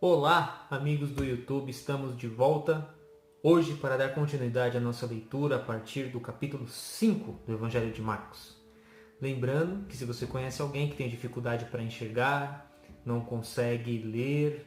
Olá, amigos do YouTube, estamos de volta hoje para dar continuidade à nossa leitura a partir do capítulo 5 do Evangelho de Marcos. Lembrando que se você conhece alguém que tem dificuldade para enxergar, não consegue ler,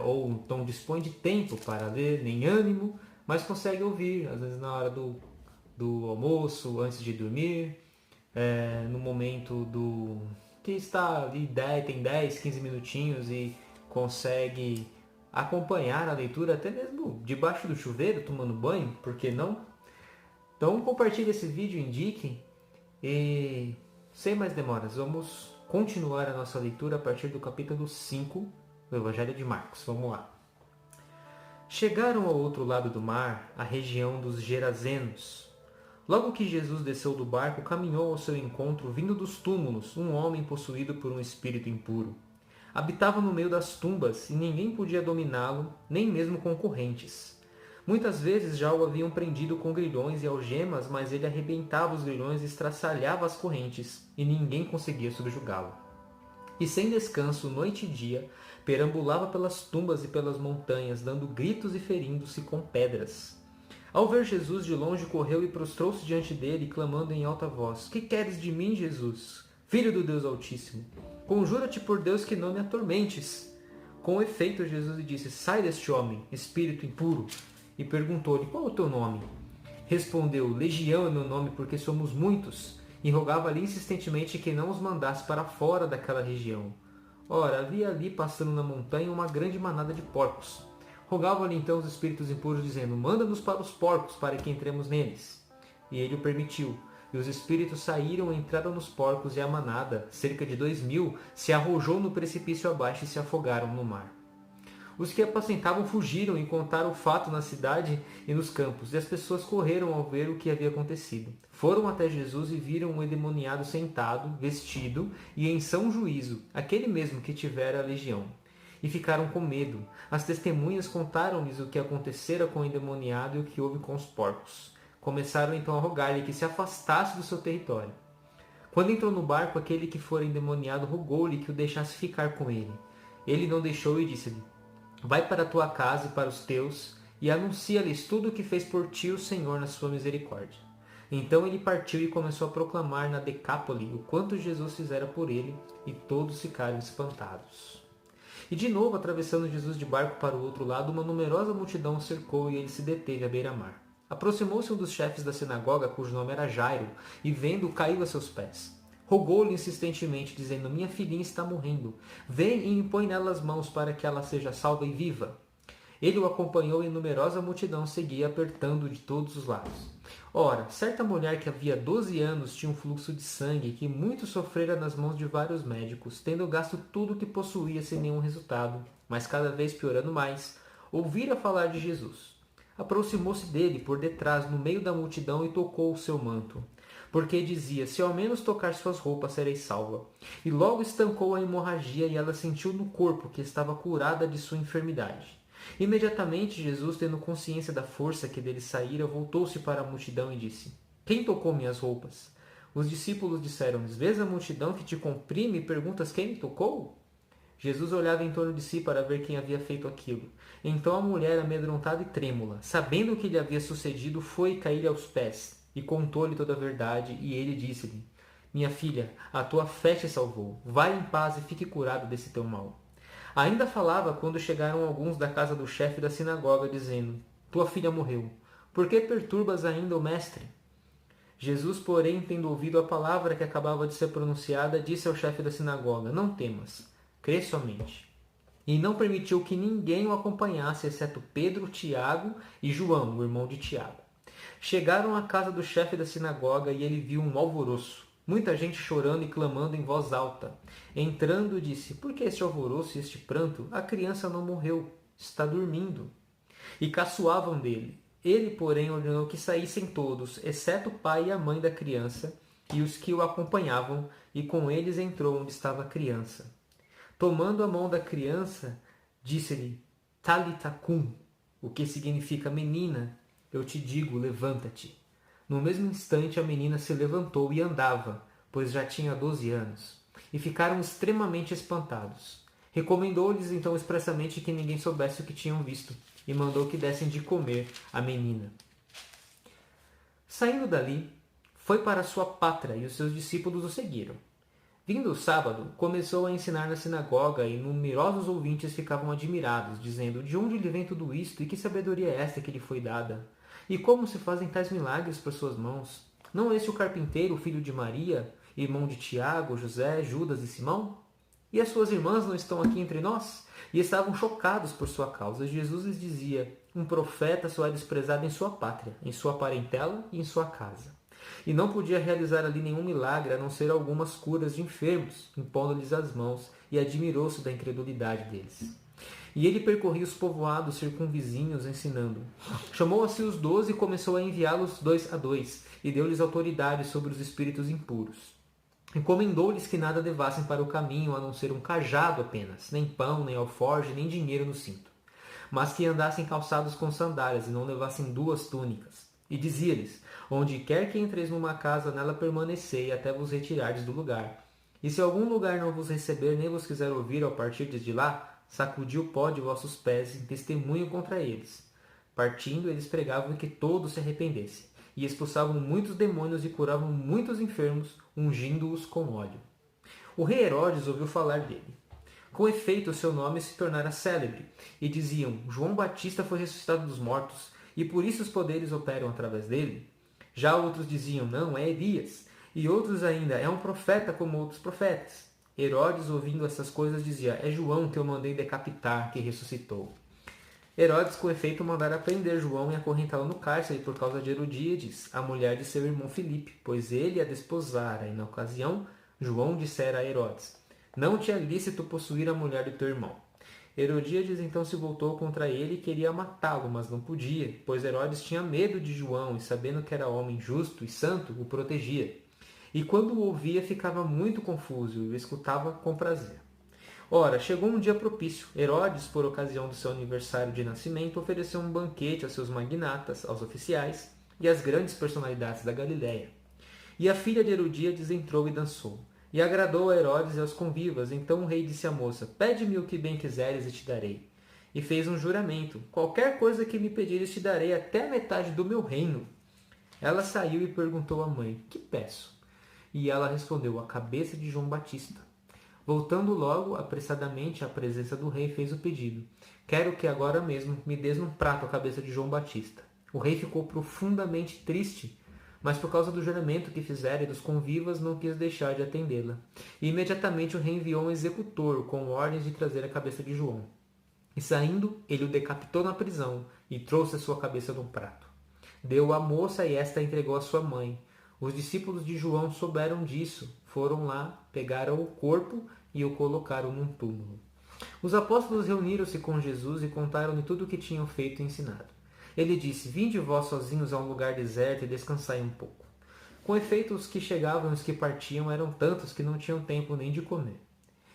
ou não dispõe de tempo para ler, nem ânimo, mas consegue ouvir, às vezes na hora do almoço, antes de dormir, no momento do que está ali tem 10, 15 minutinhos e consegue acompanhar a leitura até mesmo debaixo do chuveiro, tomando banho, por que não? Então compartilhe esse vídeo, indique e sem mais demoras, vamos continuar a nossa leitura a partir do capítulo 5 do Evangelho de Marcos. Vamos lá. Chegaram ao outro lado do mar, a região dos Gerazenos. Logo que Jesus desceu do barco, caminhou ao seu encontro, vindo dos túmulos, um homem possuído por um espírito impuro. Habitava no meio das tumbas e ninguém podia dominá-lo, nem mesmo concorrentes. Muitas vezes já o haviam prendido com grilhões e algemas, mas ele arrebentava os grilhões e estraçalhava as correntes, e ninguém conseguia subjugá-lo. E sem descanso, noite e dia, perambulava pelas tumbas e pelas montanhas, dando gritos e ferindo-se com pedras. Ao ver Jesus de longe, correu e prostrou-se diante dele, clamando em alta voz: Que queres de mim, Jesus, Filho do Deus Altíssimo? Conjura-te por Deus que não me atormentes. Com efeito, Jesus lhe disse: Sai deste homem, espírito impuro. E perguntou-lhe: Qual é o teu nome? Respondeu: Legião é meu nome, porque somos muitos. E rogava-lhe insistentemente que não os mandasse para fora daquela região. Ora, havia ali, passando na montanha, uma grande manada de porcos. Rogavam-lhe então os espíritos impuros, dizendo: Manda-nos para os porcos, para que entremos neles. E ele o permitiu. E os espíritos saíram, entraram nos porcos, e a manada, cerca de 2.000, se arrojou no precipício abaixo e se afogaram no mar. Os que apacentavam fugiram e contaram o fato na cidade e nos campos, e as pessoas correram ao ver o que havia acontecido. Foram até Jesus e viram um endemoniado sentado, vestido e em são juízo, aquele mesmo que tivera a legião. E ficaram com medo. As testemunhas contaram-lhes o que acontecera com o endemoniado e o que houve com os porcos. Começaram então a rogar-lhe que se afastasse do seu território. Quando entrou no barco, aquele que fora endemoniado rogou-lhe que o deixasse ficar com ele. Ele não deixou e disse-lhe: Vai para a tua casa e para os teus, e anuncia-lhes tudo o que fez por ti o Senhor na sua misericórdia. Então ele partiu e começou a proclamar na Decápole o quanto Jesus fizera por ele, e todos ficaram espantados. E de novo, atravessando Jesus de barco para o outro lado, uma numerosa multidão o cercou e ele se deteve à beira-mar. Aproximou-se um dos chefes da sinagoga, cujo nome era Jairo, e vendo-o, caiu a seus pés. Rogou-lhe insistentemente, dizendo: Minha filhinha está morrendo. Vem e impõe nela as mãos para que ela seja salva e viva. Ele o acompanhou e numerosa multidão seguia, apertando de todos os lados. Ora, certa mulher que havia 12 anos tinha um fluxo de sangue que muito sofrera nas mãos de vários médicos, tendo gasto tudo o que possuía sem nenhum resultado, mas cada vez piorando mais, ouvira falar de Jesus. Aproximou-se dele por detrás, no meio da multidão, e tocou o seu manto, porque dizia: Se ao menos tocar suas roupas, serei salva. E logo estancou a hemorragia, e ela sentiu no corpo que estava curada de sua enfermidade. Imediatamente Jesus, tendo consciência da força que dele saíra, voltou-se para a multidão e disse: Quem tocou minhas roupas? Os discípulos disseram-lhes: Vês a multidão que te comprime e perguntas quem me tocou? Jesus olhava em torno de si para ver quem havia feito aquilo. Então a mulher, amedrontada e trêmula, sabendo o que lhe havia sucedido, foi cair aos pés e contou-lhe toda a verdade. E ele disse-lhe: Minha filha, a tua fé te salvou. Vai em paz e fique curada desse teu mal. Ainda falava quando chegaram alguns da casa do chefe da sinagoga, dizendo: Tua filha morreu. Por que perturbas ainda o mestre? Jesus, porém, tendo ouvido a palavra que acabava de ser pronunciada, disse ao chefe da sinagoga: Não temas, crê somente. E não permitiu que ninguém o acompanhasse, exceto Pedro, Tiago e João, o irmão de Tiago. Chegaram à casa do chefe da sinagoga e ele viu um alvoroço, muita gente chorando e clamando em voz alta. Entrando, disse: Por que este alvoroço e este pranto? A criança não morreu, está dormindo. E caçoavam dele. Ele, porém, ordenou que saíssem todos, exceto o pai e a mãe da criança, e os que o acompanhavam, e com eles entrou onde estava a criança. Tomando a mão da criança, disse-lhe: Talitha cum, o que significa: Menina, eu te digo, levanta-te. No mesmo instante a menina se levantou e andava, pois já tinha 12 anos, e ficaram extremamente espantados. Recomendou-lhes então expressamente que ninguém soubesse o que tinham visto, e mandou que dessem de comer à menina. Saindo dali, foi para sua pátria e os seus discípulos o seguiram. Vindo o sábado, começou a ensinar na sinagoga e numerosos ouvintes ficavam admirados, dizendo: de onde lhe vem tudo isto e que sabedoria é esta que lhe foi dada? E como se fazem tais milagres por suas mãos? Não é este o carpinteiro, filho de Maria, irmão de Tiago, José, Judas e Simão? E as suas irmãs não estão aqui entre nós? E estavam chocados por sua causa. Jesus lhes dizia: um profeta só é desprezado em sua pátria, em sua parentela e em sua casa. E não podia realizar ali nenhum milagre, a não ser algumas curas de enfermos, impondo-lhes as mãos, e admirou-se da incredulidade deles. E ele percorria os povoados circunvizinhos, ensinando. Chamou a si os 12 e começou a enviá-los 2 a 2, e deu-lhes autoridade sobre os espíritos impuros. Encomendou-lhes que nada levassem para o caminho, a não ser um cajado apenas, nem pão, nem alforge, nem dinheiro no cinto. Mas que andassem calçados com sandálias, e não levassem 2 túnicas. E dizia-lhes: onde quer que entreis numa casa, nela permanecei, até vos retirardes do lugar. E se algum lugar não vos receber, nem vos quiser ouvir ao partirdes de lá, sacudi o pó de vossos pés em testemunho contra eles. Partindo, eles pregavam que todos se arrependessem, e expulsavam muitos demônios e curavam muitos enfermos, ungindo-os com óleo. O rei Herodes ouviu falar dele. Com efeito, o seu nome se tornara célebre, e diziam: João Batista foi ressuscitado dos mortos, e por isso os poderes operam através dele. Já outros diziam: não, é Elias. E outros ainda: é um profeta como outros profetas. Herodes, ouvindo essas coisas, dizia: é João que eu mandei decapitar, que ressuscitou. Herodes, com efeito, mandara prender João e acorrentá-lo no cárcere por causa de Herodíades, a mulher de seu irmão Filipe, pois ele a desposara, e na ocasião João dissera a Herodes: não te é lícito possuir a mulher do teu irmão. Herodíades então se voltou contra ele e queria matá-lo, mas não podia, pois Herodes tinha medo de João e, sabendo que era homem justo e santo, o protegia. E quando o ouvia, ficava muito confuso e o escutava com prazer. Ora, chegou um dia propício. Herodes, por ocasião do seu aniversário de nascimento, ofereceu um banquete aos seus magnatas, aos oficiais e às grandes personalidades da Galiléia. E a filha de Herodíades entrou e dançou. E agradou a Herodes e aos convivas. Então o rei disse à moça: pede-me o que bem quiseres e te darei. E fez um juramento: qualquer coisa que me pedires te darei, até a metade do meu reino. Ela saiu e perguntou à mãe: que peço? E ela respondeu: a cabeça de João Batista. Voltando logo, apressadamente, à presença do rei, fez o pedido: quero que agora mesmo me des num prato a cabeça de João Batista. O rei ficou profundamente triste, mas por causa do juramento que fizera e dos convivas, não quis deixar de atendê-la. E imediatamente o rei enviou um executor com ordens de trazer a cabeça de João. E saindo, ele o decapitou na prisão e trouxe a sua cabeça num prato. Deu à moça e esta a entregou à sua mãe. Os discípulos de João souberam disso, foram lá, pegaram o corpo e o colocaram num túmulo. Os apóstolos reuniram-se com Jesus e contaram-lhe tudo o que tinham feito e ensinado. Ele disse: vinde vós sozinhos a um lugar deserto e descansai um pouco. Com efeito, os que chegavam e os que partiam eram tantos que não tinham tempo nem de comer.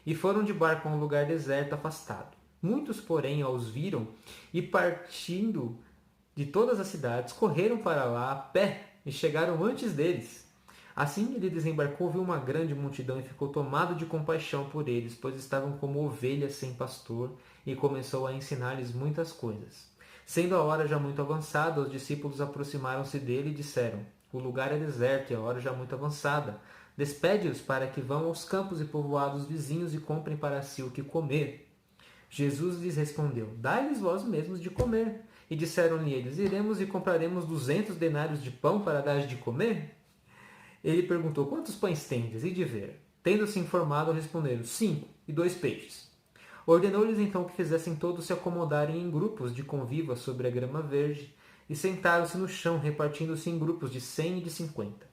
E foram de barco a um lugar deserto afastado. Muitos, porém, os viram e, partindo de todas as cidades, correram para lá a pé e chegaram antes deles. Assim ele desembarcou, viu uma grande multidão e ficou tomado de compaixão por eles, pois estavam como ovelhas sem pastor, e começou a ensinar-lhes muitas coisas. Sendo a hora já muito avançada, os discípulos aproximaram-se dele e disseram: o lugar é deserto e a hora já muito avançada. Despede-os para que vão aos campos e povoados vizinhos e comprem para si o que comer. Jesus lhes respondeu: dai-lhes vós mesmos de comer. E disseram-lhe eles: iremos e compraremos 200 denários de pão para dar de comer? Ele perguntou: quantos pães tendes? E de ver. Tendo-se informado, responderam: 5 e 2 peixes. Ordenou-lhes então que fizessem todos se acomodarem em grupos de convivas sobre a grama verde, e sentaram-se no chão, repartindo-se em grupos de 100 e de 50.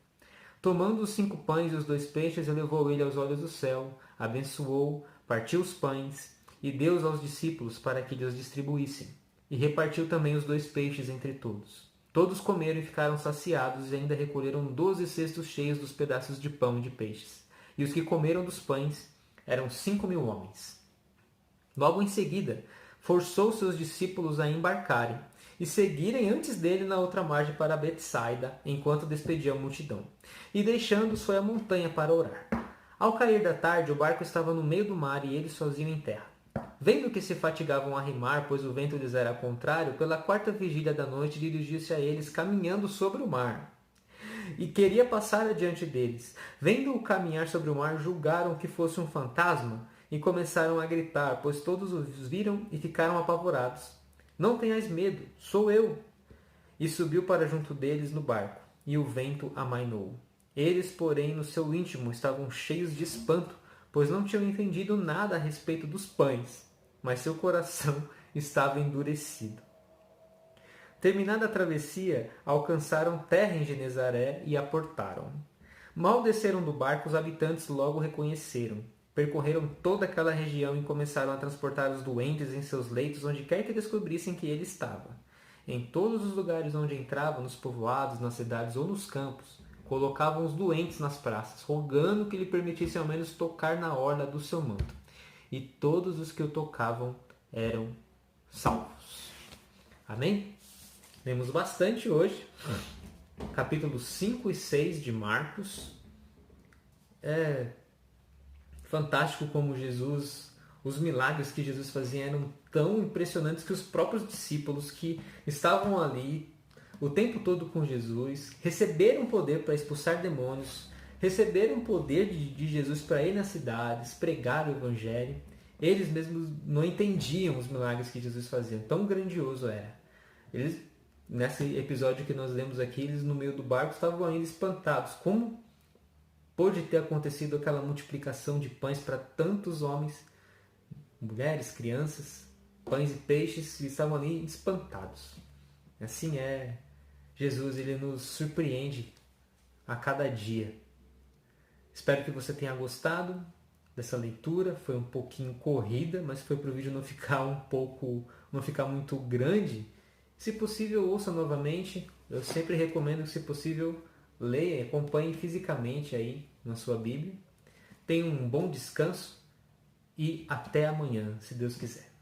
Tomando os 5 pães e os 2 peixes, elevou ele aos olhos do céu, abençoou, partiu os pães, e deu-os aos discípulos para que lhes distribuíssem. E repartiu também os 2 peixes entre todos. Todos comeram e ficaram saciados, e ainda recolheram 12 cestos cheios dos pedaços de pão e de peixes. E os que comeram dos pães eram 5.000 homens. Logo em seguida, forçou seus discípulos a embarcarem e seguirem antes dele na outra margem para Betsaida, enquanto despedia a multidão. E deixando-os, foi à montanha para orar. Ao cair da tarde, o barco estava no meio do mar e ele sozinho em terra. Vendo que se fatigavam a remar, pois o vento lhes era contrário, pela quarta vigília da noite dirigiu-se a eles, caminhando sobre o mar. E queria passar adiante deles. Vendo-o caminhar sobre o mar, julgaram que fosse um fantasma e começaram a gritar, pois todos os viram e ficaram apavorados. Não tenhais medo, sou eu. E subiu para junto deles no barco, e o vento amainou. Eles, porém, no seu íntimo estavam cheios de espanto, pois não tinham entendido nada a respeito dos pães, mas seu coração estava endurecido. Terminada a travessia, alcançaram terra em Genezaré e aportaram. Mal desceram do barco, os habitantes logo reconheceram. Percorreram toda aquela região e começaram a transportar os doentes em seus leitos onde quer que descobrissem que ele estava. Em todos os lugares onde entravam, nos povoados, nas cidades ou nos campos, colocavam os doentes nas praças, rogando que lhe permitissem ao menos tocar na orla do seu manto. E todos os que o tocavam eram salvos. Amém? Lemos bastante hoje. Capítulos 5 e 6 de Marcos. É fantástico como os milagres que Jesus fazia eram tão impressionantes que os próprios discípulos que estavam ali o tempo todo com Jesus receberam poder para expulsar demônios, receberam poder de Jesus para ir nas cidades, pregar o evangelho. Eles mesmos não entendiam os milagres que Jesus fazia, tão grandioso era. Eles, nesse episódio que nós lemos aqui, eles no meio do barco estavam ainda espantados. Como pôde ter acontecido aquela multiplicação de pães para tantos homens, mulheres, crianças, pães e peixes, e estavam ali espantados. Assim é Jesus, ele nos surpreende a cada dia. Espero que você tenha gostado dessa leitura. Foi um pouquinho corrida, mas foi para o vídeo não ficar muito grande. Se possível, ouça novamente. Eu sempre recomendo que, se possível, leia e acompanhe fisicamente aí na sua Bíblia. Tenha um bom descanso e até amanhã, se Deus quiser.